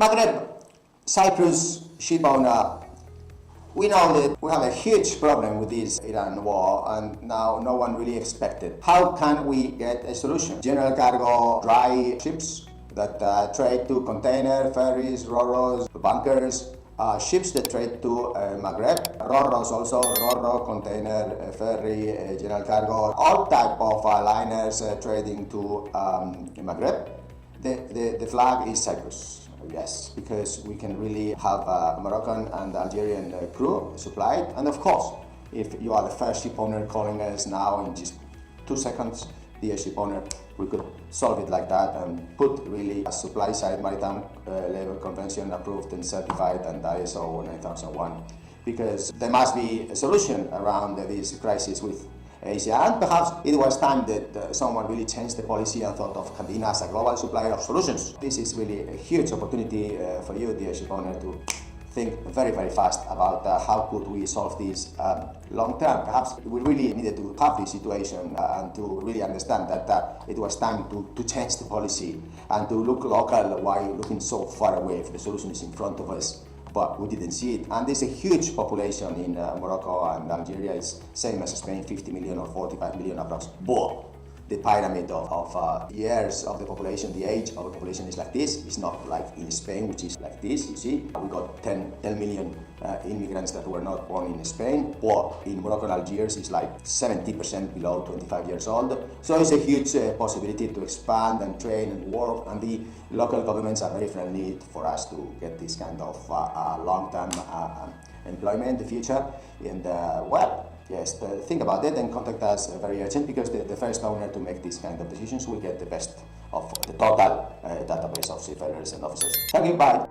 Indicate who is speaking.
Speaker 1: Maghreb, Cyprus, ShipOwner, we know that we have a huge problem with this Iran war, and now no one really expected. How can we get a solution? General cargo, dry ships that trade to container, ferries, ro-ros, bunkers, ships that trade to Maghreb, ro-ros also, ro-ro, container, ferry, general cargo, all type of liners trading to Maghreb. The flag is Cyprus. Yes, because we can really have Moroccan and Algerian crew supplied. And of course, if you are the first ship owner calling us now in just 2 seconds, dear ship owner, we could solve it like that and put really a supply side maritime labor convention approved and certified and ISO 9001. Because there must be a solution around this crisis with Asia, and perhaps it was time that someone really changed the policy and thought of Candina as a global supplier of solutions. This is really a huge opportunity for you, dear ShipOwner, to think very, very fast about how could we solve this long term. Perhaps we really needed to have this situation and to really understand that it was time to change the policy and to look local while looking so far away if the solution is in front of us. But we didn't see it. And there's a huge population in Morocco and Algeria. It's same as Spain, 50 million or 45 million approx. But the pyramid of years of the population, the age of the population is like this. It's not like in Spain, which is like this, you see. We got 10 million immigrants that were not born in Spain. Or in Morocco and Algeria, it's like 70% below 25 years old. So it's a huge possibility to expand and train and work. And the local governments are very friendly for us to get this kind of long-term employment in the future. And well, yes, think about it and contact us very urgent, because the first owner to make these kind of decisions will get the best of the total database of seafarers and officers. Thank you, bye.